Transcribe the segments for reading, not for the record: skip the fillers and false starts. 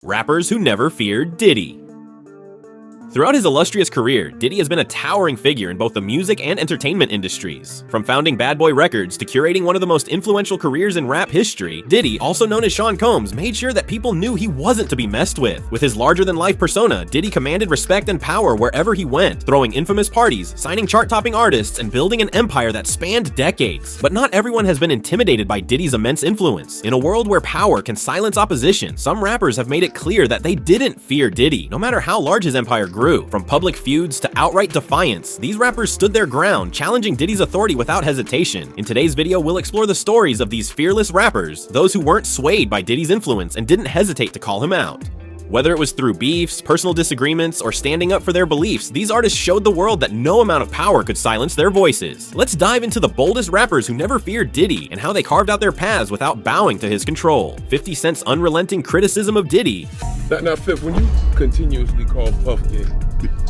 Rappers who never feared Diddy. Throughout his illustrious career, Diddy has been a towering figure in both the music and entertainment industries. From founding Bad Boy Records to curating one of the most influential careers in rap history, Diddy, also known as Sean Combs, made sure that people knew he wasn't to be messed with. With his larger-than-life persona, Diddy commanded respect and power wherever he went, throwing infamous parties, signing chart-topping artists, and building an empire that spanned decades. But not everyone has been intimidated by Diddy's immense influence. In a world where power can silence opposition, some rappers have made it clear that they didn't fear Diddy, no matter how large his empire grew. From public feuds to outright defiance, these rappers stood their ground, challenging Diddy's authority without hesitation. In today's video, we'll explore the stories of these fearless rappers, those who weren't swayed by Diddy's influence and didn't hesitate to call him out. Whether it was through beefs, personal disagreements, or standing up for their beliefs, these artists showed the world that no amount of power could silence their voices. Let's dive into the boldest rappers who never feared Diddy and how they carved out their paths without bowing to his control. 50 Cent's unrelenting criticism of Diddy. Now, Fifth, when you continuously call Puff gay,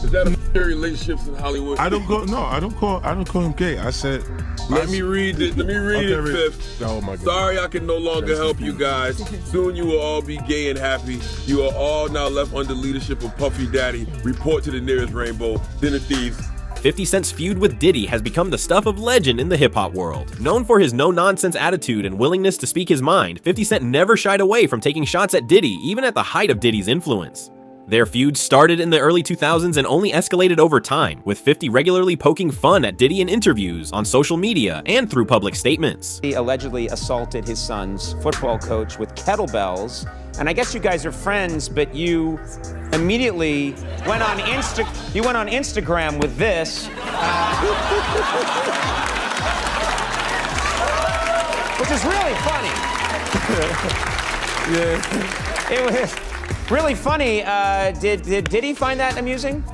is that a relationships in Hollywood? I don't call him gay. I said. Let me read it, Fifth. Oh my God. Sorry I can no longer help you guys. Soon you will all be gay and happy. You are all now left under leadership of Puffy Daddy. Report to the nearest rainbow. Dinner thieves. 50 Cent's feud with Diddy has become the stuff of legend in the hip-hop world. Known for his no-nonsense attitude and willingness to speak his mind, 50 Cent never shied away from taking shots at Diddy, even at the height of Diddy's influence. Their feud started in the early 2000s and only escalated over time, with 50 regularly poking fun at Diddy in interviews, on social media, and through public statements. He allegedly assaulted his son's football coach with kettlebells, and I guess you guys are friends, but you immediately went on Instagram with this, which is really funny. Yeah. It was really funny. Did Diddy find that amusing?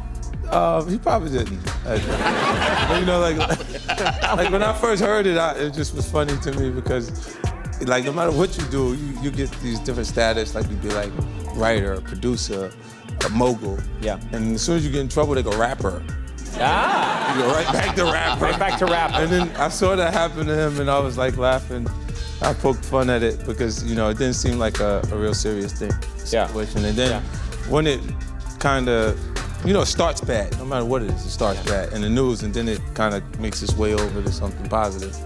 He probably didn't. You know, like when I first heard it, it just was funny to me because, like, no matter what you do, you get these different status. Like, you'd be like writer, producer, a mogul. Yeah. And as soon as you get in trouble, they go rapper. Ah. You go right back to rapper. Right back to rapper. And then I saw that happen to him, and I was like laughing. I poked fun at it because, you know, it didn't seem like a real serious situation. And then when it kind of, you know, starts bad, no matter what it is, it starts bad in the news, and then it kind of makes its way over to something positive.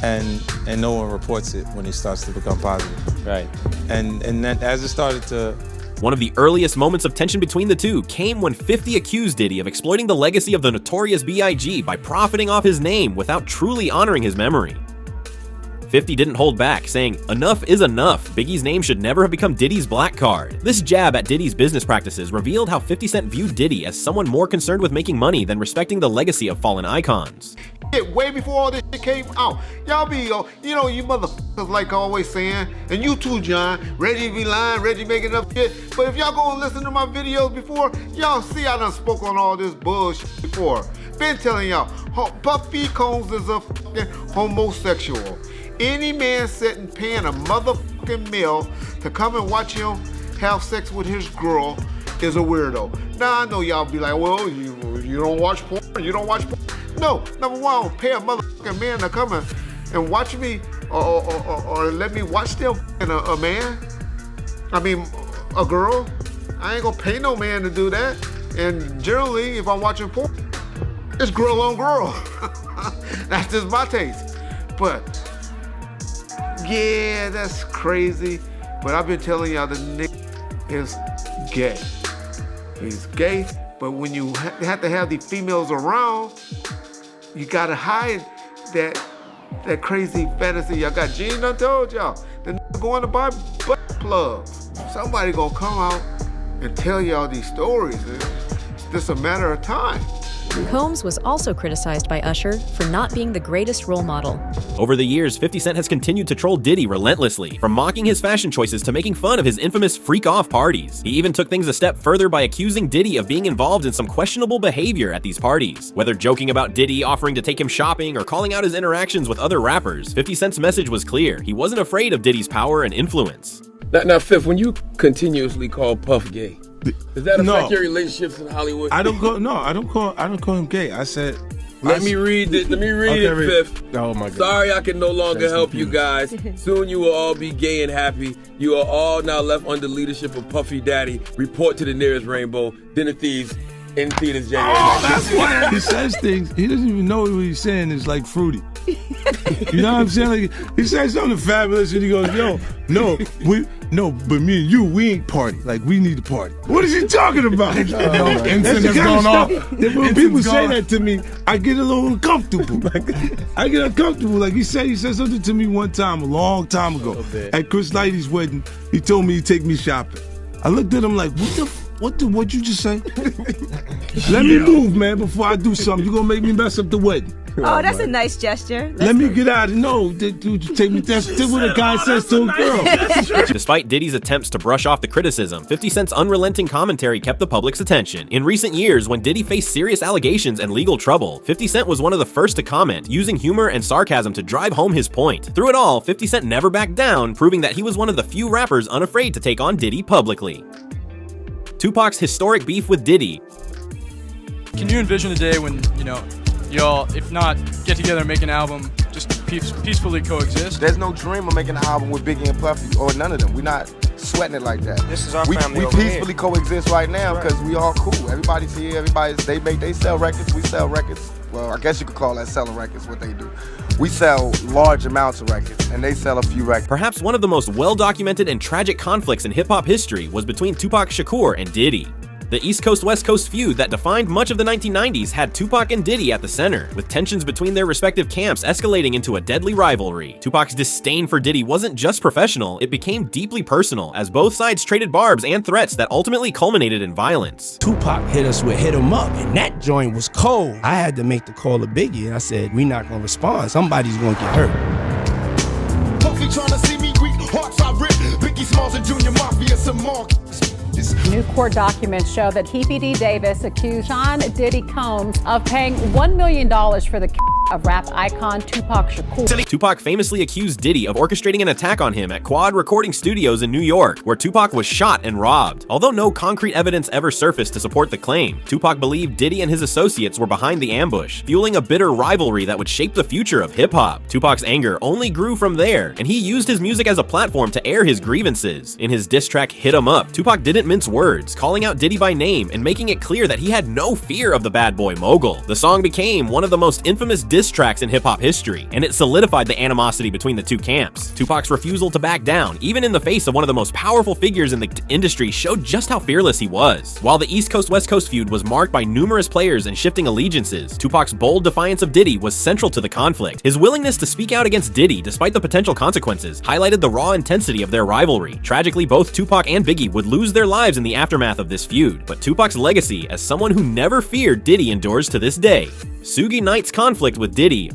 And no one reports it when it starts to become positive. Right. And then as it started to... One of the earliest moments of tension between the two came when 50 accused Diddy of exploiting the legacy of the notorious B.I.G. by profiting off his name without truly honoring his memory. 50 didn't hold back, saying, "Enough is enough. Biggie's name should never have become Diddy's black card." This jab at Diddy's business practices revealed how 50 Cent viewed Diddy as someone more concerned with making money than respecting the legacy of fallen icons. Way before all this shit came out, y'all be, you know, you motherfuckers like always saying, and you too, John, Reggie be lying, Reggie making up shit. But if y'all go and listen to my videos before, y'all see I done spoke on all this bullshit before. Been telling y'all, Puffy Combs is a fucking homosexual. Any man sitting paying a motherfucking meal to come and watch him have sex with his girl is a weirdo. Now I know y'all be like, well, you don't watch porn, you don't watch porn. No, number one, I don't pay a motherfucking man to come and watch me or let me watch them and a man. I mean, a girl. I ain't gonna pay no man to do that. And generally, if I'm watching porn, it's girl on girl. That's just my taste. But yeah, that's crazy. But I've been telling y'all the nigga is gay. He's gay, but when you have to have these females around, you gotta hide that crazy fantasy. Y'all got Gene done told y'all. The nigga going to buy butt plugs. Somebody gonna come out and tell y'all these stories. It's just a matter of time. Combs was also criticized by Usher for not being the greatest role model. Over the years, 50 Cent has continued to troll Diddy relentlessly, from mocking his fashion choices to making fun of his infamous freak-off parties. He even took things a step further by accusing Diddy of being involved in some questionable behavior at these parties. Whether joking about Diddy offering to take him shopping or calling out his interactions with other rappers, 50 Cent's message was clear. He wasn't afraid of Diddy's power and influence. Now, Fifth, when you continuously call Puff gay, does that affect your relationships in Hollywood? I don't call him gay. I said Let me read it, Fifth. Oh my God. Sorry I can no longer help you guys. Soon you will all be gay and happy. You are all now left under leadership of Puffy Daddy. Report to the nearest rainbow. Dinner Thieves in theaters January. Oh, that's why he says things. He doesn't even know what he's saying is like fruity. You know what I'm saying? Like, he says something fabulous and he goes, yo, but me and you, we ain't party. Like, we need to party. What is he talking about? That's the kind of stuff that when people say that to me, I get a little uncomfortable. I get uncomfortable. Like he said something to me one time, a long time ago, at Chris Lighty's wedding. He told me he'd take me shopping. I looked at him like, what'd you just say? Let me move, man, before I do something. You're gonna make me mess up the wedding. Oh, that's a nice gesture. Let me get out. No, dude, take me. That's what a guy says to a girl. Despite Diddy's attempts to brush off the criticism, 50 Cent's unrelenting commentary kept the public's attention. In recent years, when Diddy faced serious allegations and legal trouble, 50 Cent was one of the first to comment, using humor and sarcasm to drive home his point. Through it all, 50 Cent never backed down, proving that he was one of the few rappers unafraid to take on Diddy publicly. Tupac's historic beef with Diddy. Can you envision a day when, y'all, if not get together and make an album, just peacefully coexist? There's no dream of making an album with Biggie and Puffy or none of them. We're not sweating it like that. This is our family. We peacefully coexist right now because we all cool. Everybody's here. They sell records. We sell records. Well, I guess you could call that selling records. What they do. We sell large amounts of records, and they sell a few records. Perhaps one of the most well-documented and tragic conflicts in hip-hop history was between Tupac Shakur and Diddy. The East Coast-West Coast feud that defined much of the 1990s had Tupac and Diddy at the center, with tensions between their respective camps escalating into a deadly rivalry. Tupac's disdain for Diddy wasn't just professional, it became deeply personal, as both sides traded barbs and threats that ultimately culminated in violence. Tupac hit us with Hit 'Em Up, and that joint was cold. I had to make the call to Biggie, and I said, we not gonna respond, somebody's gonna get hurt. Puffy trying to see me weak, hearts I rip, Biggie Smalls and Junior Mafia, some more. New court documents show that Heapy D. Davis accused Sean Diddy Combs of paying $1 million for the of rap icon Tupac Shakur. Tupac famously accused Diddy of orchestrating an attack on him at Quad Recording Studios in New York, where Tupac was shot and robbed. Although no concrete evidence ever surfaced to support the claim, Tupac believed Diddy and his associates were behind the ambush, fueling a bitter rivalry that would shape the future of hip-hop. Tupac's anger only grew from there, and he used his music as a platform to air his grievances. In his diss track Hit 'Em Up, Tupac didn't mince words, calling out Diddy by name and making it clear that he had no fear of the bad boy mogul. The song became one of the most infamous diss tracks in hip-hop history, and it solidified the animosity between the two camps. Tupac's refusal to back down, even in the face of one of the most powerful figures in the industry, showed just how fearless he was. While the East Coast-West Coast feud was marked by numerous players and shifting allegiances, Tupac's bold defiance of Diddy was central to the conflict. His willingness to speak out against Diddy, despite the potential consequences, highlighted the raw intensity of their rivalry. Tragically, both Tupac and Biggie would lose their lives in the aftermath of this feud, but Tupac's legacy as someone who never feared Diddy endures to this day. Suge Knight's conflict with Diddy.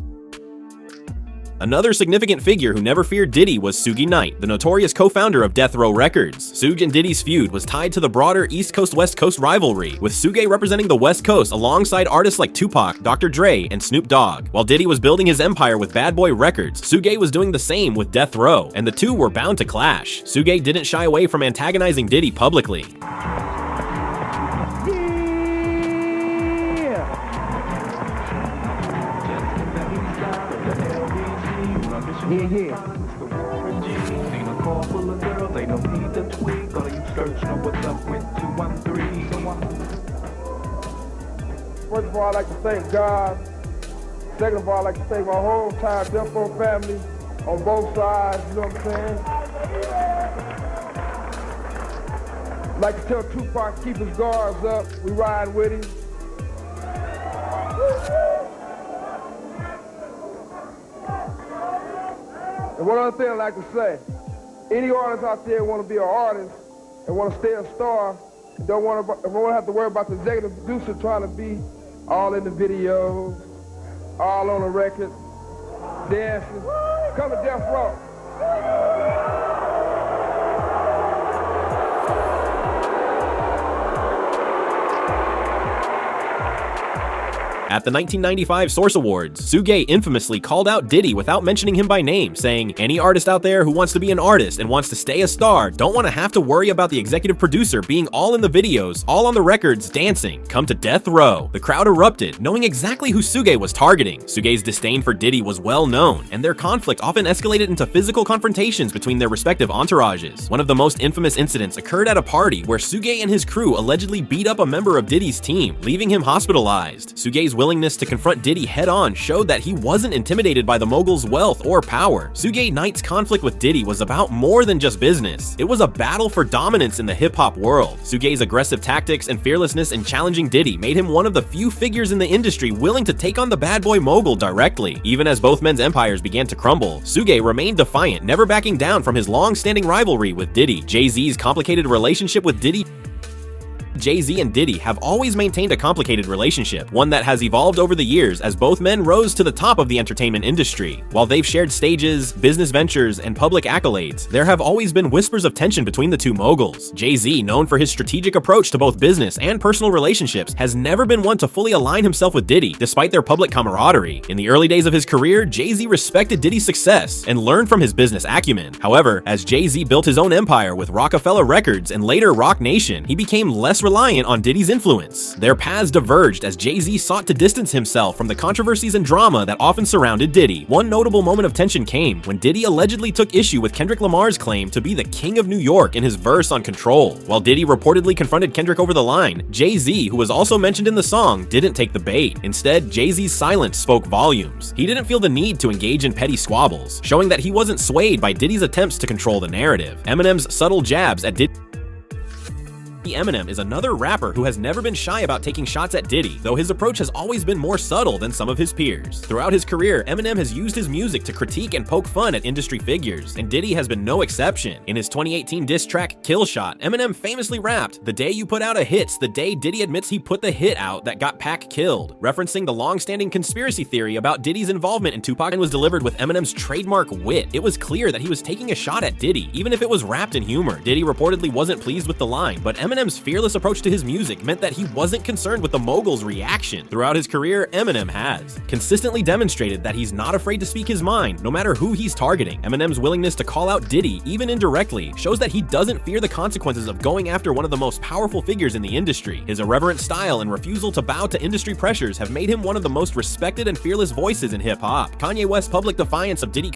Another significant figure who never feared Diddy was Suge Knight, the notorious co-founder of Death Row Records. Suge and Diddy's feud was tied to the broader East Coast-West Coast rivalry, with Suge representing the West Coast alongside artists like Tupac, Dr. Dre, and Snoop Dogg. While Diddy was building his empire with Bad Boy Records, Suge was doing the same with Death Row, and the two were bound to clash. Suge didn't shy away from antagonizing Diddy publicly. Yeah. Ain't no call full of girls, ain't no need to tweak. All you search know what's up with 213. First of all, I'd like to thank God. Second of all, I'd like to thank my whole entire Death Row family on both sides, you know what I'm saying? I'd like to tell Tupac keep his guards up. We ride with him. And one other thing I'd like to say, any artist out there want to be an artist and want to stay a star, don't want to have to worry about the executive producer trying to be all in the videos, all on the record, dancing. Come to Death Row. At the 1995 Source Awards, Sugay infamously called out Diddy without mentioning him by name, saying, "Any artist out there who wants to be an artist and wants to stay a star don't want to have to worry about the executive producer being all in the videos, all on the records, dancing. Come to death row." The crowd erupted, knowing exactly who Sugay was targeting. Sugay's disdain for Diddy was well known, and their conflict often escalated into physical confrontations between their respective entourages. One of the most infamous incidents occurred at a party where Sugay and his crew allegedly beat up a member of Diddy's team, leaving him hospitalized. Sugay's willingness to confront Diddy head-on showed that he wasn't intimidated by the mogul's wealth or power. Sugay Knight's conflict with Diddy was about more than just business. It was a battle for dominance in the hip-hop world. Sugay's aggressive tactics and fearlessness in challenging Diddy made him one of the few figures in the industry willing to take on the bad boy mogul directly. Even as both men's empires began to crumble, Sugay remained defiant, never backing down from his long-standing rivalry with Diddy. Jay-Z's complicated relationship with Diddy. Jay-Z and Diddy have always maintained a complicated relationship, one that has evolved over the years as both men rose to the top of the entertainment industry. While they've shared stages, business ventures, and public accolades, there have always been whispers of tension between the two moguls. Jay-Z, known for his strategic approach to both business and personal relationships, has never been one to fully align himself with Diddy, despite their public camaraderie. In the early days of his career, Jay-Z respected Diddy's success and learned from his business acumen. However, as Jay-Z built his own empire with Rockefeller Records and later Roc Nation, he became less reliant on Diddy's influence. Their paths diverged as Jay-Z sought to distance himself from the controversies and drama that often surrounded Diddy. One notable moment of tension came when Diddy allegedly took issue with Kendrick Lamar's claim to be the king of New York in his verse on Control. While Diddy reportedly confronted Kendrick over the line, Jay-Z, who was also mentioned in the song, didn't take the bait. Instead, Jay-Z's silence spoke volumes. He didn't feel the need to engage in petty squabbles, showing that he wasn't swayed by Diddy's attempts to control the narrative. Eminem's subtle jabs at Diddy. Eminem is another rapper who has never been shy about taking shots at Diddy, though his approach has always been more subtle than some of his peers. Throughout his career, Eminem has used his music to critique and poke fun at industry figures, and Diddy has been no exception. In his 2018 diss track, Kill Shot, Eminem famously rapped, "The day you put out a hit's the day Diddy admits he put the hit out that got Pac killed," referencing the long-standing conspiracy theory about Diddy's involvement in Tupac, and was delivered with Eminem's trademark wit. It was clear that he was taking a shot at Diddy, even if it was wrapped in humor. Diddy reportedly wasn't pleased with the line, but Eminem's fearless approach to his music meant that he wasn't concerned with the mogul's reaction. Throughout his career, Eminem has consistently demonstrated that he's not afraid to speak his mind, no matter who he's targeting. Eminem's willingness to call out Diddy, even indirectly, shows that he doesn't fear the consequences of going after one of the most powerful figures in the industry. His irreverent style and refusal to bow to industry pressures have made him one of the most respected and fearless voices in hip-hop. Kanye West's public defiance of Diddy.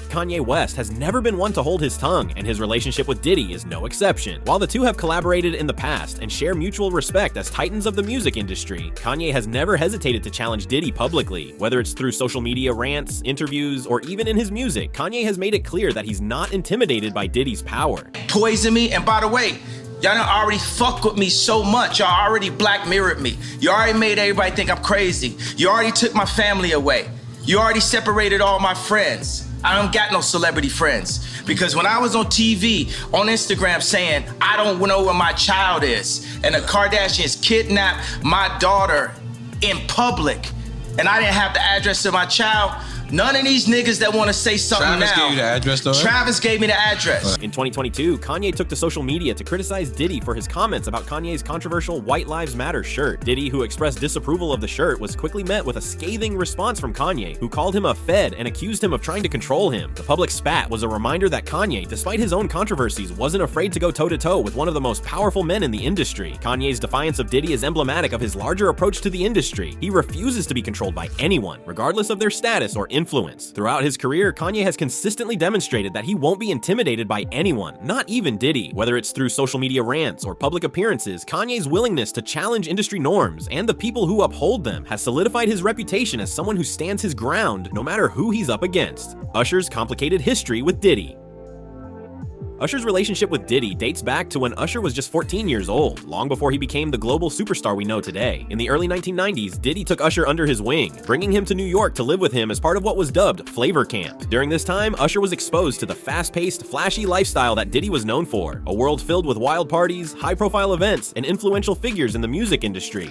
Kanye West has never been one to hold his tongue, and his relationship with Diddy is no exception. While the two have collaborated in the past and share mutual respect as titans of the music industry, Kanye has never hesitated to challenge Diddy publicly. Whether it's through social media rants, interviews, or even in his music, Kanye has made it clear that he's not intimidated by Diddy's power. Poison me, and by the way, y'all done already fucked with me so much. Y'all already black mirrored me. You already made everybody think I'm crazy. You already took my family away. You already separated all my friends. I don't got no celebrity friends. Because when I was on TV, on Instagram saying, I don't know where my child is, and the Kardashians kidnapped my daughter in public, and I didn't have the address of my child, none of these niggas that want to say something Travis now. gave you the address, though, right? Travis gave me the address. In 2022, Kanye took to social media to criticize Diddy for his comments about Kanye's controversial White Lives Matter shirt. Diddy, who expressed disapproval of the shirt, was quickly met with a scathing response from Kanye, who called him a fed and accused him of trying to control him. The public spat was a reminder that Kanye, despite his own controversies, wasn't afraid to go toe-to-toe with one of the most powerful men in the industry. Kanye's defiance of Diddy is emblematic of his larger approach to the industry. He refuses to be controlled by anyone, regardless of their status or influence. Throughout his career, Kanye has consistently demonstrated that he won't be intimidated by anyone, not even Diddy. Whether it's through social media rants or public appearances, Kanye's willingness to challenge industry norms and the people who uphold them has solidified his reputation as someone who stands his ground no matter who he's up against. Usher's complicated history with Diddy. Usher's relationship with Diddy dates back to when Usher was just 14 years old, long before he became the global superstar we know today. In the early 1990s, Diddy took Usher under his wing, bringing him to New York to live with him as part of what was dubbed Flavor Camp. During this time, Usher was exposed to the fast-paced, flashy lifestyle that Diddy was known for, a world filled with wild parties, high-profile events, and influential figures in the music industry.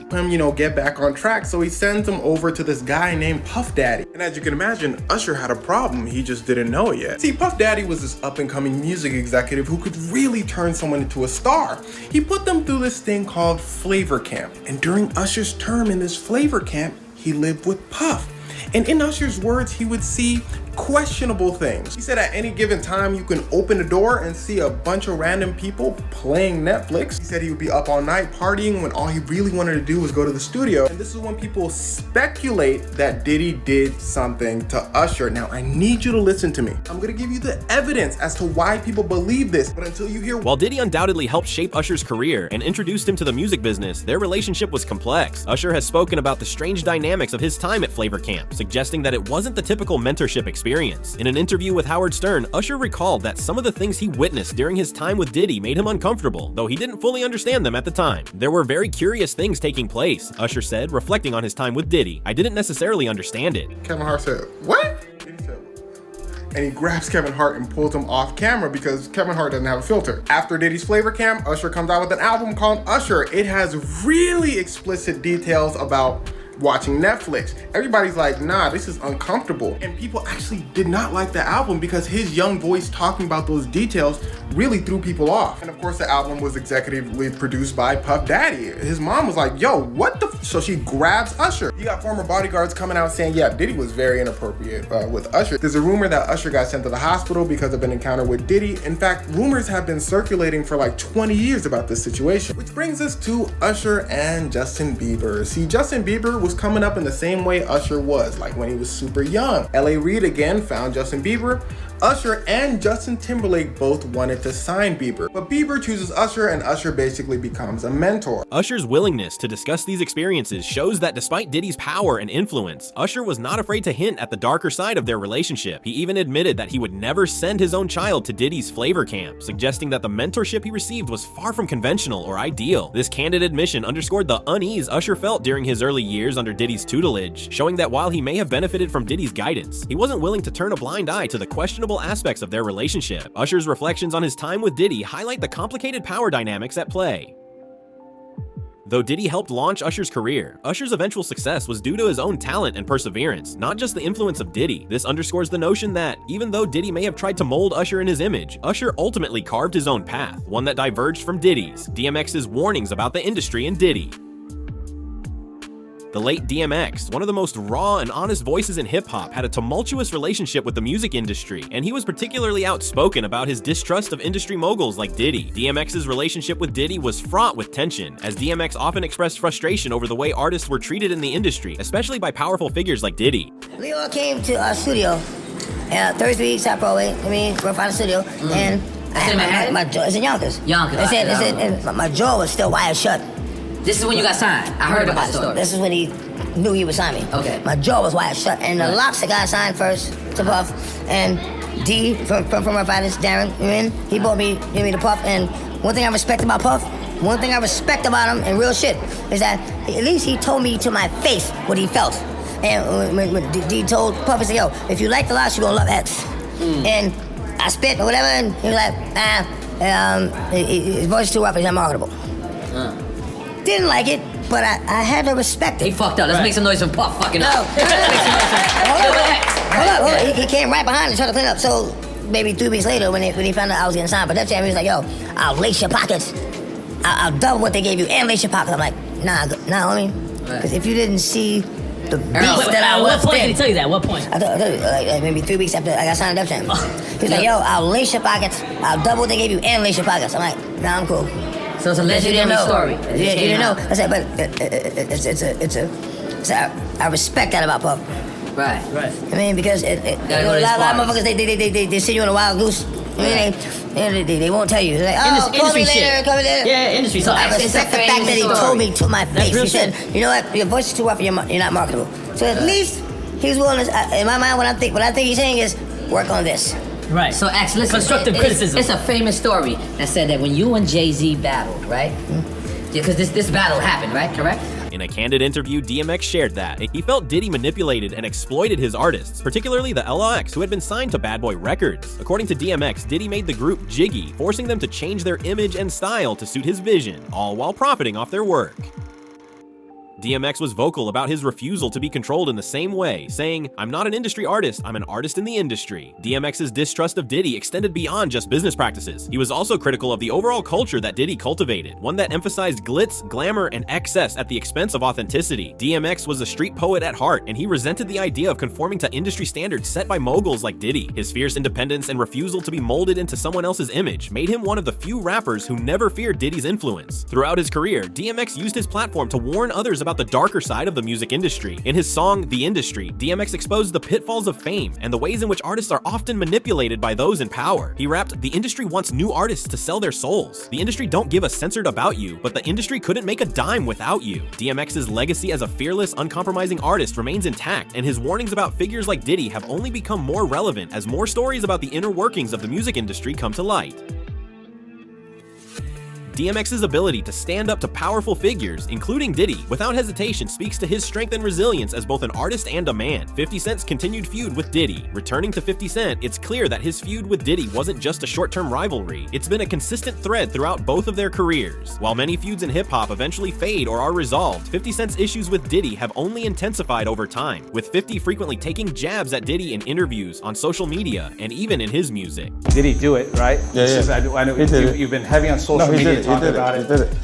Get back on track, so he sends him over to this guy named Puff Daddy. And as you can imagine, Usher had a problem, he just didn't know it yet. See, Puff Daddy was this up-and-coming music executive executive who could really turn someone into a star. He put them through this thing called Flavor Camp. And during Usher's term in this Flavor Camp, he lived with Puff. And in Usher's words, he would see questionable things. He said at any given time, you can open the door and see a bunch of random people playing Netflix. He said he would be up all night partying when all he really wanted to do was go to the studio. And this is when people speculate that Diddy did something to Usher. Now, I need you to listen to me. I'm gonna give you the evidence as to why people believe this, but until you hear— While Diddy undoubtedly helped shape Usher's career and introduced him to the music business, their relationship was complex. Usher has spoken about the strange dynamics of his time at Flavor Camp, suggesting that it wasn't the typical mentorship experience. In an interview with Howard Stern, Usher recalled that some of the things he witnessed during his time with Diddy made him uncomfortable, though he didn't fully understand them at the time. There were very curious things taking place, Usher said, reflecting on his time with Diddy. I didn't necessarily understand it. Kevin Hart said, "What?" And he grabs Kevin Hart and pulls him off camera because Kevin Hart doesn't have a filter. After Diddy's Flavor Camp, Usher comes out with an album called Usher. It has really explicit details about watching Netflix. Everybody's like, nah, this is uncomfortable. And people actually did not like the album because his young voice talking about those details really threw people off. And of course, the album was executively produced by Puff Daddy. His mom was like, yo, what the So she grabs Usher. You got former bodyguards coming out saying, yeah, Diddy was very inappropriate with Usher. There's a rumor that Usher got sent to the hospital because of an encounter with Diddy. In fact, rumors have been circulating for like 20 years about this situation. Which brings us to Usher and Justin Bieber. See, Justin Bieber was coming up in the same way Usher was, like when he was super young. L.A. Reid again found Justin Bieber. Usher and Justin Timberlake both wanted to sign Bieber, but Bieber chooses Usher and Usher basically becomes a mentor. Usher's willingness to discuss these experiences shows that despite Diddy's power and influence, Usher was not afraid to hint at the darker side of their relationship. He even admitted that he would never send his own child to Diddy's Flavor Camp, suggesting that the mentorship he received was far from conventional or ideal. This candid admission underscored the unease Usher felt during his early years under Diddy's tutelage, showing that while he may have benefited from Diddy's guidance, he wasn't willing to turn a blind eye to the questionable aspects of their relationship. Usher's reflections on his time with Diddy highlight the complicated power dynamics at play. Though Diddy helped launch Usher's career, Usher's eventual success was due to his own talent and perseverance, not just the influence of Diddy. This underscores the notion that, even though Diddy may have tried to mold Usher in his image, Usher ultimately carved his own path, one that diverged from Diddy's. DMX's warnings about the industry and Diddy. The late DMX, one of the most raw and honest voices in hip-hop, had a tumultuous relationship with the music industry, and he was particularly outspoken about his distrust of industry moguls like Diddy. DMX's relationship with Diddy was fraught with tension, as DMX often expressed frustration over the way artists were treated in the industry, especially by powerful figures like Diddy. We all came to our studio, 33 South Broadway, we're by the studio, and I had my jaw, it's in Yonkers. And my jaw was still wired shut. This is when you got signed. I heard about the story. This is when he knew he would sign me. Okay. My jaw was wired shut, and the lobster got signed first to Puff, and D from our finest, Darren, he gave me the Puff. And one thing I respect about Puff, one thing I respect about him, and real shit, is that at least he told me to my face what he felt. And when D told Puff, he said, yo, if you like the lobster, you're gonna love X. And I spit or whatever, and he was like, his voice is too rough, he's unmarketable. Didn't like it, but I had to respect it. He fucked up. Let's make some noise for Puff fucking up. Hold up. He came right behind and tried to clean up. So maybe 3 weeks later, when he found out I was getting signed, but that time he was like, yo, I'll lace your pockets. I'll double what they gave you and lace your pockets. I'm like, nah, homie. Because if you didn't see the beast that I was What point did he tell you that? What point? I told you, like maybe 3 weeks after I got signed up to him. He's like, yo, I'll lace your pockets. I'll double what they gave you and lace your pockets. I'm like, nah, I'm cool. So it's a legendary story. You didn't know. I said, but I respect that about Puff. Right. I mean, because a lot of motherfuckers, they send you on a wild goose. They won't tell you. They're like, call me later. Yeah, industry talk. I respect the fact that he told me to my face. He said, you know what, your voice is too rough, you're not marketable. So at least he's willing to, in my mind, what I think he's saying is, work on this. Right. So, X, listen. Constructive criticism. It's a famous story that said that when you and Jay-Z battled, right? Because this battle happened, right? Correct? In a candid interview, DMX shared that he felt Diddy manipulated and exploited his artists, particularly the LOX, who had been signed to Bad Boy Records. According to DMX, Diddy made the group jiggy, forcing them to change their image and style to suit his vision, all while profiting off their work. DMX was vocal about his refusal to be controlled in the same way, saying, "I'm not an industry artist, I'm an artist in the industry." DMX's distrust of Diddy extended beyond just business practices. He was also critical of the overall culture that Diddy cultivated, one that emphasized glitz, glamour, and excess at the expense of authenticity. DMX was a street poet at heart, and he resented the idea of conforming to industry standards set by moguls like Diddy. His fierce independence and refusal to be molded into someone else's image made him one of the few rappers who never feared Diddy's influence. Throughout his career, DMX used his platform to warn others about the darker side of the music industry. In his song, The Industry, DMX exposed the pitfalls of fame and the ways in which artists are often manipulated by those in power. He rapped, "The industry wants new artists to sell their souls. The industry don't give a censored about you, but the industry couldn't make a dime without you." DMX's legacy as a fearless, uncompromising artist remains intact, and his warnings about figures like Diddy have only become more relevant as more stories about the inner workings of the music industry come to light. DMX's ability to stand up to powerful figures, including Diddy, without hesitation speaks to his strength and resilience as both an artist and a man. 50 Cent's continued feud with Diddy. Returning to 50 Cent, it's clear that his feud with Diddy wasn't just a short-term rivalry. It's been a consistent thread throughout both of their careers. While many feuds in hip-hop eventually fade or are resolved, 50 Cent's issues with Diddy have only intensified over time, with 50 frequently taking jabs at Diddy in interviews, on social media, and even in his music. Did he do it, right? Yeah. I know He did it. you've been heavy on social media talking about it. He did it.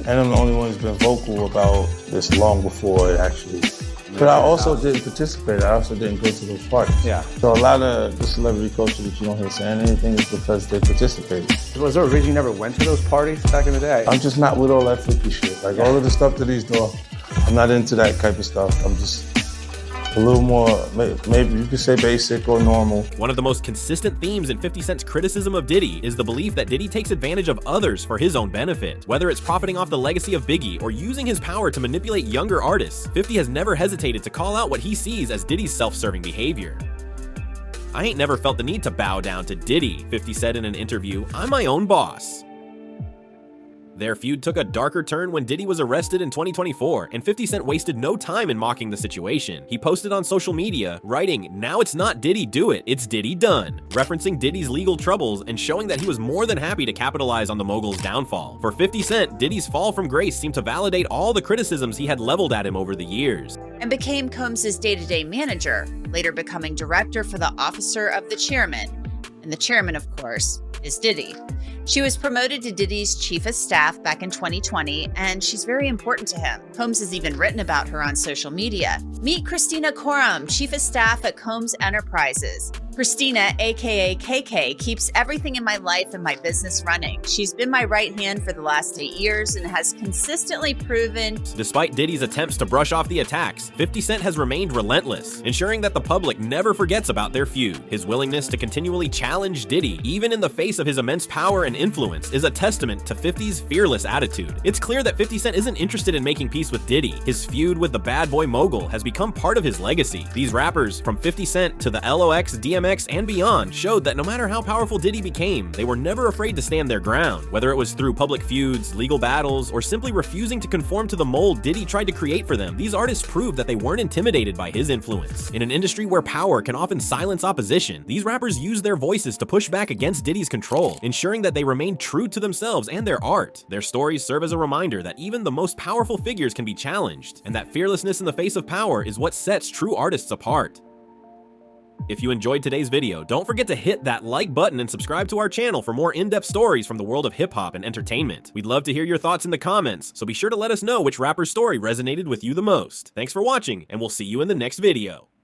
And I'm the only one who's been vocal about this long before it actually. But I also didn't participate. I also didn't go to those parties. Yeah. So a lot of the celebrity culture that you don't hear saying anything is because they participated. Was there a reason you never went to those parties back in the day? I'm just not with all that 50 shit. Like all of the stuff that he's doing, I'm not into that type of stuff. I'm just a little more, maybe you could say basic or normal. One of the most consistent themes in 50 Cent's criticism of Diddy is the belief that Diddy takes advantage of others for his own benefit. Whether it's profiting off the legacy of Biggie or using his power to manipulate younger artists, 50 has never hesitated to call out what he sees as Diddy's self-serving behavior. "I ain't never felt the need to bow down to Diddy," 50 said in an interview. "I'm my own boss." Their feud took a darker turn when Diddy was arrested in 2024, and 50 Cent wasted no time in mocking the situation. He posted on social media, writing, "Now it's not Diddy do it, it's Diddy done," referencing Diddy's legal troubles and showing that he was more than happy to capitalize on the mogul's downfall. For 50 Cent, Diddy's fall from grace seemed to validate all the criticisms he had leveled at him over the years. And became Combs' day-to-day manager, later becoming director for the Officer of the Chairman. And the chairman, of course, is Diddy. She was promoted to Diddy's chief of staff back in 2020, and she's very important to him. Combs has even written about her on social media. Meet Christina Coram, chief of staff at Combs Enterprises. Christina, aka KK, keeps everything in my life and my business running. She's been my right hand for the last 8 years and has consistently proven. Despite Diddy's attempts to brush off the attacks, 50 Cent has remained relentless, ensuring that the public never forgets about their feud. His willingness to continually challenge Diddy, even in the face of his immense power and influence, is a testament to 50's fearless attitude. It's clear that 50 Cent isn't interested in making peace with Diddy. His feud with the bad boy mogul has become part of his legacy. These rappers, from 50 Cent to the LOX, DMX, and beyond, showed that no matter how powerful Diddy became, they were never afraid to stand their ground. Whether it was through public feuds, legal battles, or simply refusing to conform to the mold Diddy tried to create for them, these artists proved that they weren't intimidated by his influence. In an industry where power can often silence opposition, these rappers used their voices to push back against Diddy's control, ensuring that they remained true to themselves and their art. Their stories serve as a reminder that even the most powerful figures can be challenged, and that fearlessness in the face of power is what sets true artists apart. If you enjoyed today's video, don't forget to hit that like button and subscribe to our channel for more in-depth stories from the world of hip-hop and entertainment. We'd love to hear your thoughts in the comments, so be sure to let us know which rapper's story resonated with you the most. Thanks for watching, and we'll see you in the next video.